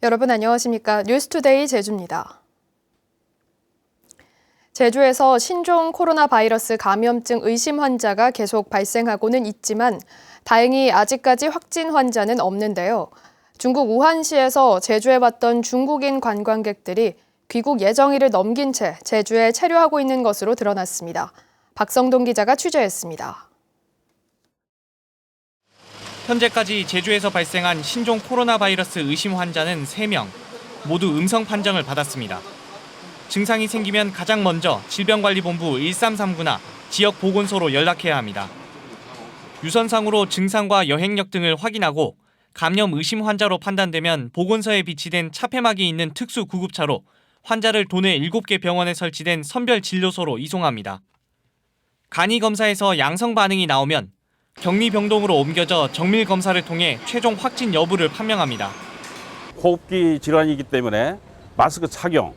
여러분 안녕하십니까? 뉴스투데이 제주입니다. 제주에서 신종 코로나 바이러스 감염증 의심 환자가 계속 발생하고는 있지만 다행히 아직까지 확진 환자는 없는데요. 중국 우한시에서 제주에 왔던 중국인 관광객들이 귀국 예정일을 넘긴 채 제주에 체류하고 있는 것으로 드러났습니다. 박성동 기자가 취재했습니다. 현재까지 제주에서 발생한 신종 코로나 바이러스 의심 환자는 3명, 모두 음성 판정을 받았습니다. 증상이 생기면 가장 먼저 질병관리본부 1339나 지역 보건소로 연락해야 합니다. 유선상으로 증상과 여행력 등을 확인하고 감염 의심 환자로 판단되면 보건소에 비치된 차폐막이 있는 특수 구급차로 환자를 도내 7개 병원에 설치된 선별진료소로 이송합니다. 간이 검사에서 양성 반응이 나오면 격리병동으로 옮겨져 정밀 검사를 통해 최종 확진 여부를 판명합니다. 호흡기 질환이기 때문에 마스크 착용,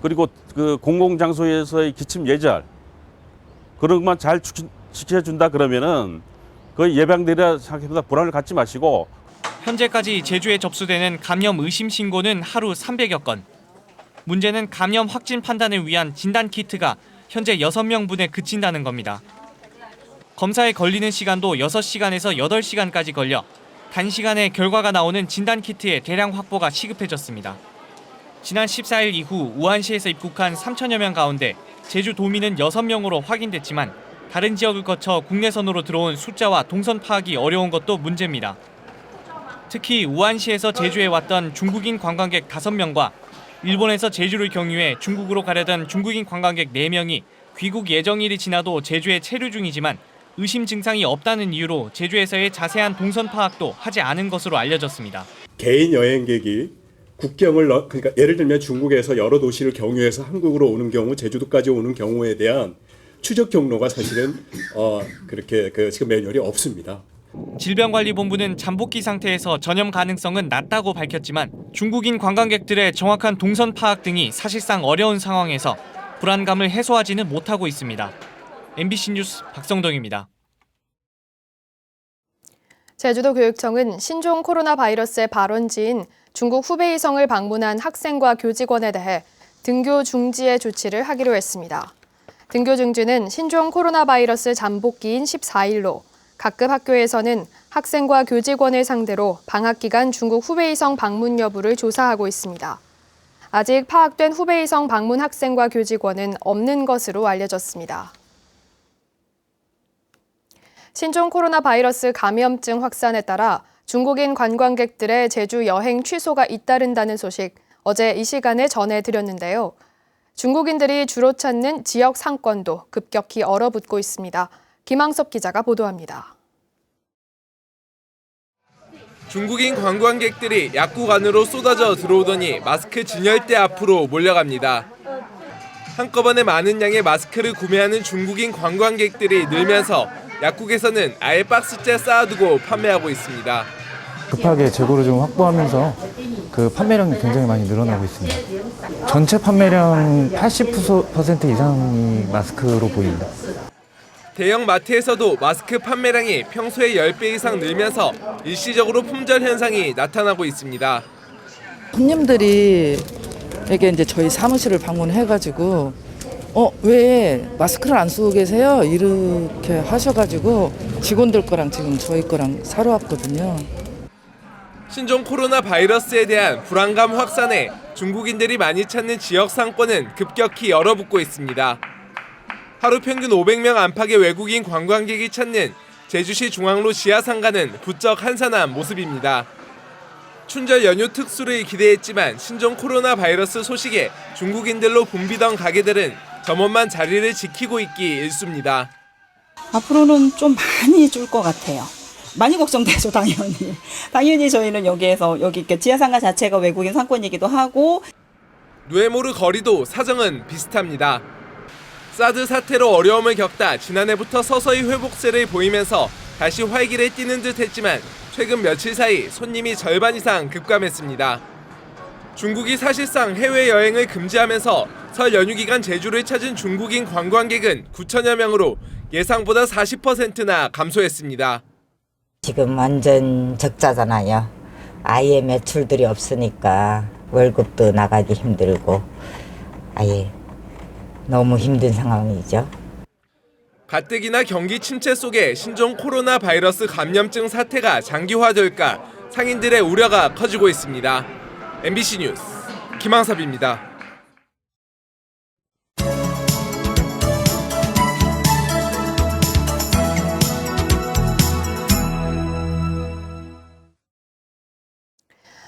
그리고 그 공공장소에서의 기침 예절, 그런 것만 잘 지켜준다 그러면은 거의 예방되리라 생각합니다. 불안을 갖지 마시고. 현재까지 제주에 접수되는 감염 의심 신고는 하루 300여 건. 문제는 감염 확진 판단을 위한 진단 키트가 현재 6명분에 그친다는 겁니다. 검사에 걸리는 시간도 6시간에서 8시간까지 걸려 단시간에 결과가 나오는 진단키트의 대량 확보가 시급해졌습니다. 지난 14일 이후 우한시에서 입국한 3천여 명 가운데 제주 도민은 6명으로 확인됐지만 다른 지역을 거쳐 국내선으로 들어온 숫자와 동선 파악이 어려운 것도 문제입니다. 특히 우한시에서 제주에 왔던 중국인 관광객 5명과 일본에서 제주를 경유해 중국으로 가려던 중국인 관광객 4명이 귀국 예정일이 지나도 제주에 체류 중이지만 의심 증상이 없다는 이유로 제주에서의 자세한 동선 파악도 하지 않은 것으로 알려졌습니다. 개인 여행객이 국경을 그러니까 예를 들면 중국에서 여러 도시를 경유해서 한국으로 오는 경우, 제주도까지 오는 경우에 대한 추적 경로가 사실은 그렇게 지금 매뉴얼이 없습니다. 질병관리본부는 잠복기 상태에서 전염 가능성은 낮다고 밝혔지만 중국인 관광객들의 정확한 동선 파악 등이 사실상 어려운 상황에서 불안감을 해소하지는 못하고 있습니다. MBC 뉴스 박성동입니다. 제주도 교육청은 신종 코로나 바이러스의 발원지인 중국 후베이성을 방문한 학생과 교직원에 대해 등교 중지의 조치를 하기로 했습니다. 등교 중지는 신종 코로나 바이러스 잠복기인 14일로 각급 학교에서는 학생과 교직원을 상대로 방학 기간 중국 후베이성 방문 여부를 조사하고 있습니다. 아직 파악된 후베이성 방문 학생과 교직원은 없는 것으로 알려졌습니다. 신종 코로나 바이러스 감염증 확산에 따라 중국인 관광객들의 제주 여행 취소가 잇따른다는 소식 어제 이 시간에 전해드렸는데요. 중국인들이 주로 찾는 지역 상권도 급격히 얼어붙고 있습니다. 김항섭 기자가 보도합니다. 중국인 관광객들이 약국 안으로 쏟아져 들어오더니 마스크 진열대 앞으로 몰려갑니다. 한꺼번에 많은 양의 마스크를 구매하는 중국인 관광객들이 늘면서 약국에서는 아예 박스째 쌓아두고 판매하고 있습니다. 급하게 재고를 좀 확보하면서 그 판매량이 굉장히 많이 늘어나고 있습니다. 전체 판매량 80% 이상이 마스크로 보입니다. 대형 마트에서도 마스크 판매량이 평소의 10배 이상 늘면서 일시적으로 품절 현상이 나타나고 있습니다. 손님들이 에게 이제 저희 사무실을 방문해가지고 왜 마스크를 안 쓰고 계세요? 이렇게 하셔가지고 직원들 거랑 지금 저희 거랑 사러 왔거든요. 신종 코로나 바이러스에 대한 불안감 확산에 중국인들이 많이 찾는 지역 상권은 급격히 얼어붙고 있습니다. 하루 평균 500명 안팎의 외국인 관광객이 찾는 제주시 중앙로 지하상가는 부쩍 한산한 모습입니다. 춘절 연휴 특수를 기대했지만 신종 코로나 바이러스 소식에 중국인들로 붐비던 가게들은 점원만 자리를 지키고 있기 일쑤입니다. 앞으로는 좀 많이 줄 것 같아요. 많이 걱정되죠, 당연히. 당연히 저희는 여기 지하상가 자체가 외국인 상권이기도 하고. 누에모르 거리도 사정은 비슷합니다. 사드 사태로 어려움을 겪다 지난해부터 서서히 회복세를 보이면서 다시 활기를 띠는 듯 했지만 최근 며칠 사이 손님이 절반 이상 급감했습니다. 중국이 사실상 해외여행을 금지하면서 설 연휴 기간 제주를 찾은 중국인 관광객은 9천여 명으로 예상보다 40%나 감소했습니다. 지금 완전 적자잖아요. 아예 매출들이 없으니까 월급도 나가기 힘들고 아예 너무 힘든 상황이죠. 가뜩이나 경기 침체 속에 신종 코로나 바이러스 감염증 사태가 장기화될까 상인들의 우려가 커지고 있습니다. MBC 뉴스 김항섭입니다.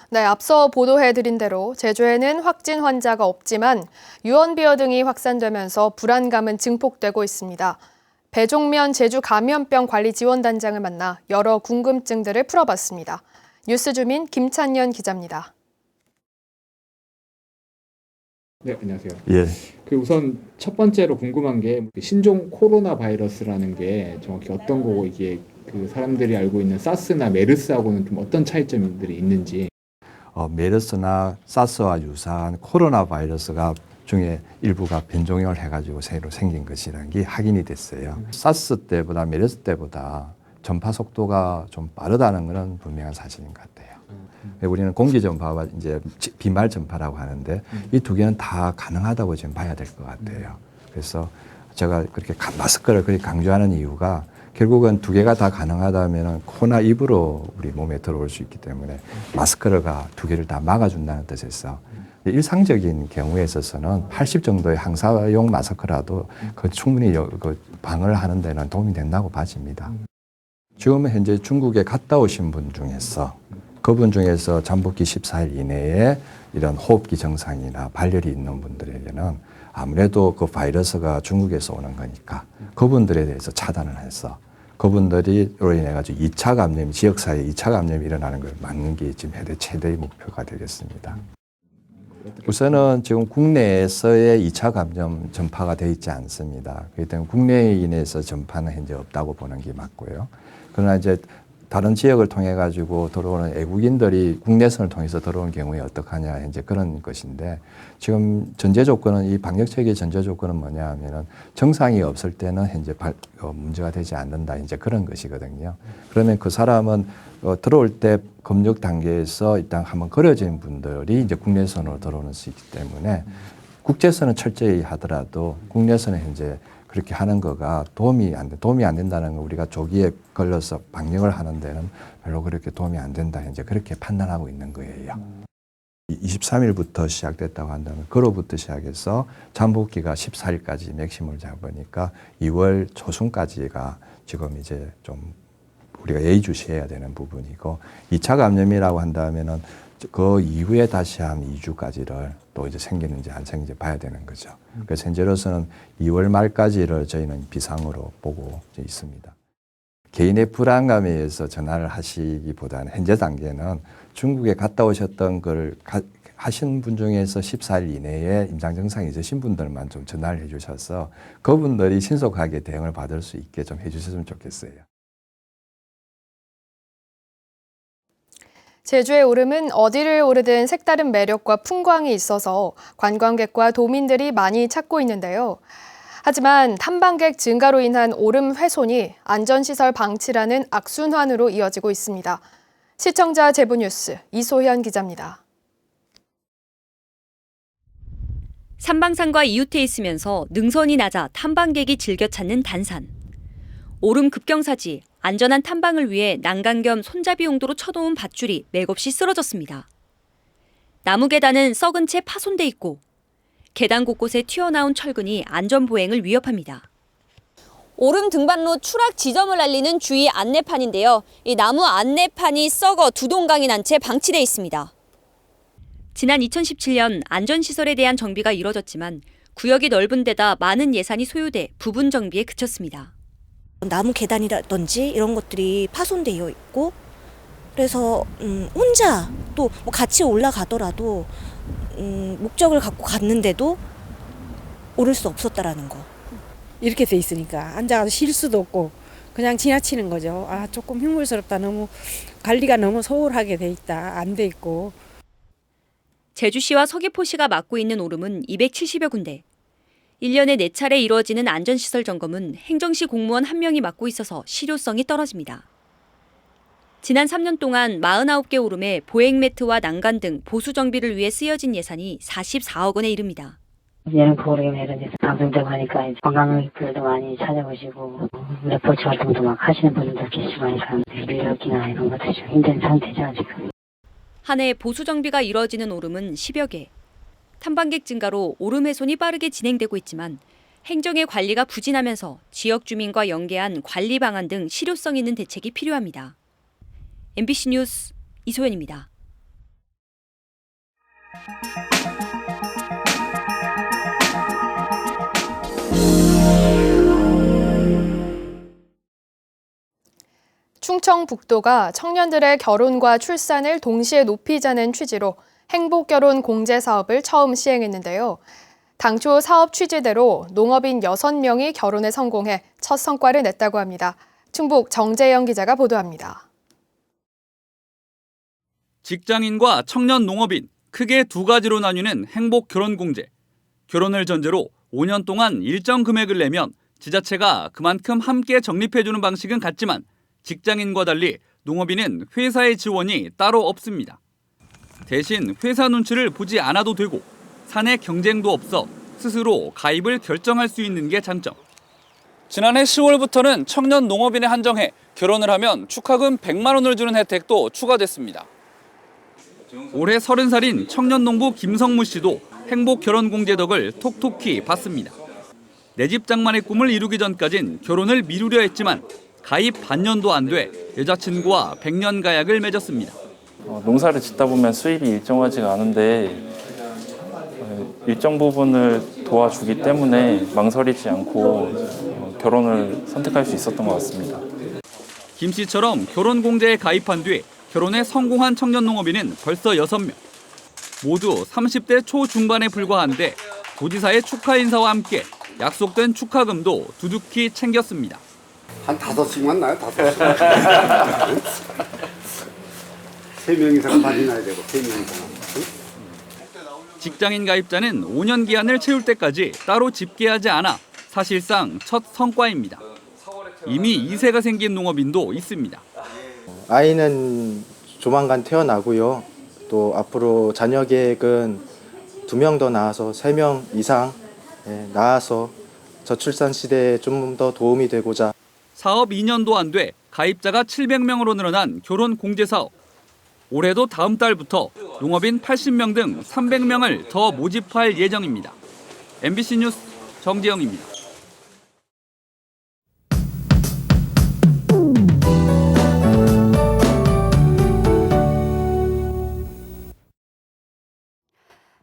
네, 앞서 보도해드린 대로 제주에는 확진 환자가 없지만 유언비어 등이 확산되면서 불안감은 증폭되고 있습니다. 배종면 제주감염병관리지원단장을 만나 여러 궁금증들을 풀어봤습니다. 뉴스주민 김찬년 기자입니다. 네, 안녕하세요. 예. 우선 첫 번째로 궁금한 게 신종 코로나 바이러스라는 게 정확히 어떤 거고 이게 사람들이 알고 있는 사스나 메르스하고는 좀 어떤 차이점들이 있는지. 메르스나 사스와 유사한 코로나 바이러스가 중에 일부가 변종을 해가지고 새로 생긴 것이라는 게 확인이 됐어요. 사스 때보다 메르스 때보다 전파 속도가 좀 빠르다는 것은 분명한 사실인 것 같아요. 우리는 공기 전파와 이제 비말 전파라고 하는데 이 두 개는 다 가능하다고 지금 봐야 될 것 같아요. 그래서 제가 그렇게 마스크를 그렇게 강조하는 이유가 결국은 두 개가 다 가능하다면 코나 입으로 우리 몸에 들어올 수 있기 때문에 마스크가 두 개를 다 막아준다는 뜻에서 일상적인 경우에 있어서는 80 정도의 항사용 마스크라도 충분히 방어를 하는 데는 도움이 된다고 봐집니다. 지금 현재 중국에 갔다 오신 분 중에서 그분 중에서 잠복기 14일 이내에 이런 호흡기 증상이나 발열이 있는 분들에게는 아무래도 그 바이러스가 중국에서 오는 거니까 그분들에 대해서 차단을 해서 그분들이로 인해 가지고 2차 감염, 지역사회에 2차 감염이 일어나는 걸 막는 게 지금 최대의 목표가 되겠습니다. 우선은 지금 국내에서의 2차 감염 전파가 되어 있지 않습니다. 그렇기 때문에 국내인에서 전파는 현재 없다고 보는 게 맞고요. 그러나 이제 다른 지역을 통해 가지고 들어오는 외국인들이 국내선을 통해서 들어오는 경우에 어떡하냐 이제 그런 것인데 지금 전제 조건은 이 방역 체계의 전제 조건은 뭐냐 하면은 증상이 없을 때는 현재 문제가 되지 않는다 이제 그런 것이거든요. 그러면 그 사람은 들어올 때 검역 단계에서 일단 한번 걸어진 분들이 이제 국내선으로 들어오는 수 있기 때문에 국제선은 철저히 하더라도 국내선은 현재 그렇게 하는 거가 도움이 안 된다는 거 우리가 조기에 걸려서 방역을 하는 데는 별로 그렇게 도움이 안 된다. 이제 그렇게 판단하고 있는 거예요. 23일부터 시작됐다고 한다면 그로부터 시작해서 잠복기가 14일까지 맥심을 잡으니까 2월 초순까지가 지금 이제 좀 우리가 예의주시해야 되는 부분이고 2차 감염이라고 한다면은 그 이후에 다시 한 2주까지를 또 이제 생기는지 안 생기는지 봐야 되는 거죠. 그래서 현재로서는 2월 말까지를 저희는 비상으로 보고 있습니다. 개인의 불안감에 의해서 전화를 하시기보다는 현재 단계는 중국에 갔다 오셨던 걸 하신 분 중에서 14일 이내에 임상 증상이 있으신 분들만 좀 전화를 해 주셔서 그분들이 신속하게 대응을 받을 수 있게 좀 해 주셨으면 좋겠어요. 제주의 오름은 어디를 오르든 색다른 매력과 풍광이 있어서 관광객과 도민들이 많이 찾고 있는데요. 하지만 탐방객 증가로 인한 오름 훼손이 안전시설 방치라는 악순환으로 이어지고 있습니다. 시청자 제보뉴스 이소현 기자입니다. 산방산과 이웃해 있으면서 능선이 낮아 탐방객이 즐겨 찾는 단산. 오름 급경사지 안전한 탐방을 위해 난간 겸 손잡이 용도로 쳐놓은 밧줄이 맥없이 쓰러졌습니다. 나무 계단은 썩은 채 파손돼 있고 계단 곳곳에 튀어나온 철근이 안전보행을 위협합니다. 오름 등반로 추락 지점을 알리는 주의 안내판인데요. 이 나무 안내판이 썩어 두동강이 난 채 방치돼 있습니다. 지난 2017년 안전시설에 대한 정비가 이뤄졌지만 구역이 넓은 데다 많은 예산이 소요돼 부분 정비에 그쳤습니다. 나무 계단이라든지 이런 것들이 파손되어 있고 그래서 혼자 또 뭐 같이 올라가더라도 목적을 갖고 갔는데도 오를 수 없었다라는 거. 이렇게 돼 있으니까 앉아서 쉴 수도 없고 그냥 지나치는 거죠. 아, 조금 흉물스럽다. 너무 관리가 너무 소홀하게 돼 있다. 안 돼 있고. 제주시와 서귀포시가 맡고 있는 오름은 270여 군데. 1년에 4차례 이루어지는 안전시설 점검은 행정시 공무원 1명이 맡고 있어서 실효성이 떨어집니다. 지난 3년 동안 49개 오름에 보행 매트와 난간 등 보수 정비를 위해 쓰여진 예산이 44억 원에 이릅니다. 예능 프로그램 이런 데서 방송되고 하니까 관광객들도 많이 찾아오시고 레포츠 활동도 막 하시는 분들도 계시고 하니까 인력이나 이런 것들이 좀 힘든 상태죠, 지금. 한 해 보수 정비가 이뤄지는 오름은 10여 개. 탐방객 증가로 오름 훼손이 빠르게 진행되고 있지만 행정의 관리가 부진하면서 지역 주민과 연계한 관리 방안 등 실효성 있는 대책이 필요합니다. MBC 뉴스 이소연입니다. 충청북도가 청년들의 결혼과 출산을 동시에 높이자는 취지로 행복결혼 공제 사업을 처음 시행했는데요. 당초 사업 취지대로 농업인 6명이 결혼에 성공해 첫 성과를 냈다고 합니다. 충북 정재영 기자가 보도합니다. 직장인과 청년 농업인 크게 두 가지로 나뉘는 행복결혼공제. 결혼을 전제로 5년 동안 일정 금액을 내면 지자체가 그만큼 함께 적립해주는 방식은 같지만 직장인과 달리 농업인은 회사의 지원이 따로 없습니다. 대신 회사 눈치를 보지 않아도 되고 사내 경쟁도 없어 스스로 가입을 결정할 수 있는 게 장점. 지난해 10월부터는 청년 농업인에 한정해 결혼을 하면 축하금 100만 원을 주는 혜택도 추가됐습니다. 올해 30살인 청년 농부 김성무 씨도 행복결혼공제 덕을 톡톡히 받습니다. 내 집 장만의 꿈을 이루기 전까진 결혼을 미루려 했지만 가입 반년도 안 돼 여자친구와 100년 가약을 맺었습니다. 농사를 짓다 보면 수입이 일정하지가 않은데 일정 부분을 도와주기 때문에 망설이지 않고 결혼을 선택할 수 있었던 것 같습니다. 김 씨처럼 결혼공제에 가입한 뒤 결혼에 성공한 청년 농업인은 벌써 6명. 모두 30대 초중반에 불과한데 도지사의 축하 인사와 함께 약속된 축하금도 두둑히 챙겼습니다. 한 5씩만 나요, 5씩. 3명 이상 받아야 되고, 3명 이상. 직장인 가입자는 5년 기한을 채울 때까지 따로 집계하지 않아 사실상 첫 성과입니다. 이미 2세가 생긴 농업인도 있습니다. 아이는 조만간 태어나고요. 또 앞으로 자녀 계획은 2명 더 낳아서 3명 이상 낳아서 저출산 시대에 좀 더 도움이 되고자. 사업 2년도 안 돼 가입자가 700명으로 늘어난 결혼 공제 사업. 올해도 다음 달부터 농업인 80명 등 300명을 더 모집할 예정입니다. MBC 뉴스 정재영입니다.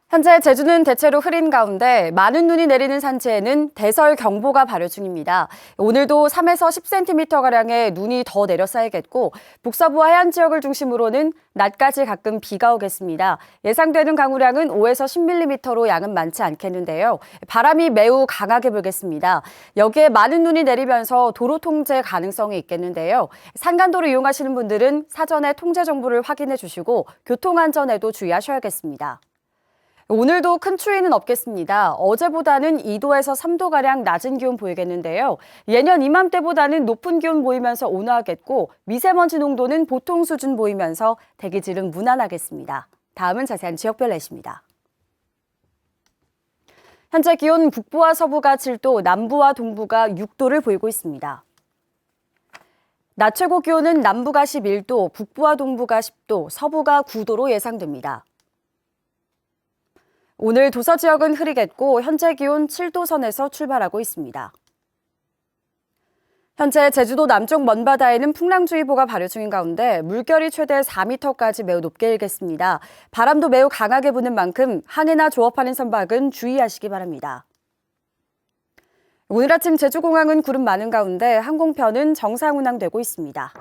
현재 제주는 대체로 흐린 가운데 많은 눈이 내리는 산지에는 대설경보가 발효 중입니다. 오늘도 3에서 10cm가량의 눈이 더 내려 쌓이겠고 북서부 하얀 지역을 중심으로는 낮까지 가끔 비가 오겠습니다. 예상되는 강우량은 5에서 10mm로 양은 많지 않겠는데요. 바람이 매우 강하게 불겠습니다. 여기에 많은 눈이 내리면서 도로 통제 가능성이 있겠는데요. 산간도로 이용하시는 분들은 사전에 통제 정보를 확인해 주시고 교통안전에도 주의하셔야겠습니다. 오늘도 큰 추위는 없겠습니다. 어제보다는 2도에서 3도가량 낮은 기온 보이겠는데요. 예년 이맘때보다는 높은 기온 보이면서 온화하겠고 미세먼지 농도는 보통 수준 보이면서 대기질은 무난하겠습니다. 다음은 자세한 지역별 날씨입니다. 현재 기온 북부와 서부가 7도, 남부와 동부가 6도를 보이고 있습니다. 낮 최고 기온은 남부가 11도, 북부와 동부가 10도, 서부가 9도로 예상됩니다. 오늘 도서 지역은 흐리겠고 현재 기온 7도 선에서 출발하고 있습니다. 현재 제주도 남쪽 먼바다에는 풍랑주의보가 발효 중인 가운데 물결이 최대 4m까지 매우 높게 일겠습니다. 바람도 매우 강하게 부는 만큼 항해나 조업하는 선박은 주의하시기 바랍니다. 오늘 아침 제주공항은 구름 많은 가운데 항공편은 정상 운항되고 있습니다.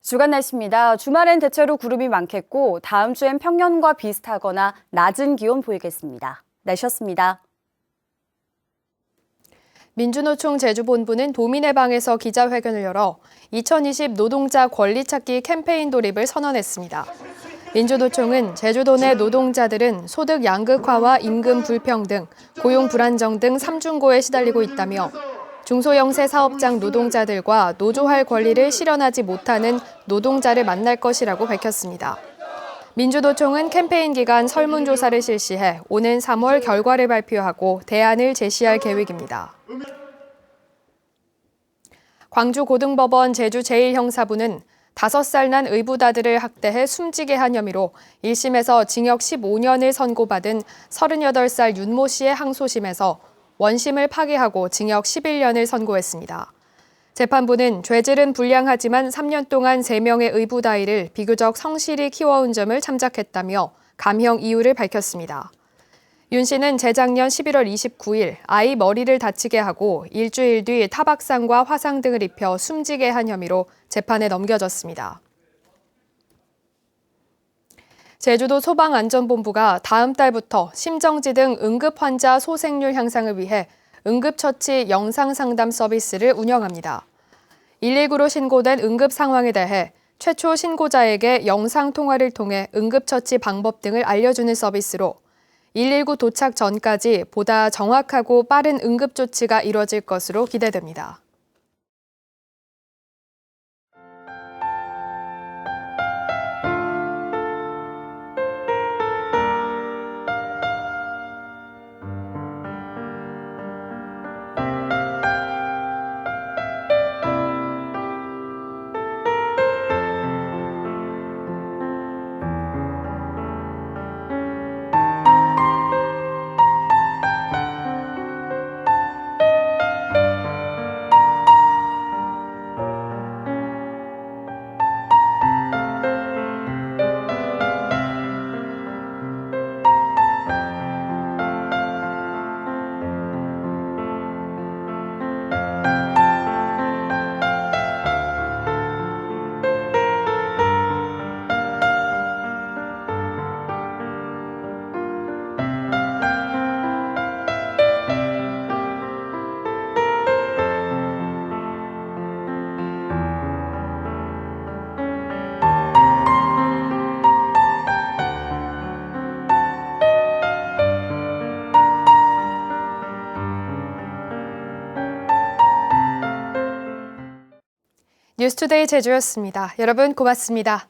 주간 날씨입니다. 주말엔 대체로 구름이 많겠고 다음 주엔 평년과 비슷하거나 낮은 기온 보이겠습니다. 날씨였습니다. 민주노총 제주본부는 도민의 방에서 기자회견을 열어 2020 노동자 권리찾기 캠페인 돌입을 선언했습니다. 민주노총은 제주도 내 노동자들은 소득 양극화와 임금 불평등, 고용 불안정 등 3중고에 시달리고 있다며 중소영세 사업장 노동자들과 노조할 권리를 실현하지 못하는 노동자를 만날 것이라고 밝혔습니다. 민주노총은 캠페인 기간 설문조사를 실시해 오는 3월 결과를 발표하고 대안을 제시할 계획입니다. 광주고등법원 제주 제1형사부는 5살 난 의붓아들을 학대해 숨지게 한 혐의로 1심에서 징역 15년을 선고받은 38살 윤모 씨의 항소심에서 원심을 파기하고 징역 11년을 선고했습니다. 재판부는 죄질은 불량하지만 3년 동안 3명의 의붓아이를 비교적 성실히 키워온 점을 참작했다며 감형 이유를 밝혔습니다. 윤 씨는 재작년 11월 29일 아이 머리를 다치게 하고 일주일 뒤 타박상과 화상 등을 입혀 숨지게 한 혐의로 재판에 넘겨졌습니다. 제주도 소방안전본부가 다음 달부터 심정지 등 응급환자 소생률 향상을 위해 응급처치 영상상담 서비스를 운영합니다. 119로 신고된 응급 상황에 대해 최초 신고자에게 영상통화를 통해 응급처치 방법 등을 알려주는 서비스로 119 도착 전까지 보다 정확하고 빠른 응급조치가 이뤄질 것으로 기대됩니다. 뉴스투데이 제주였습니다. 여러분 고맙습니다.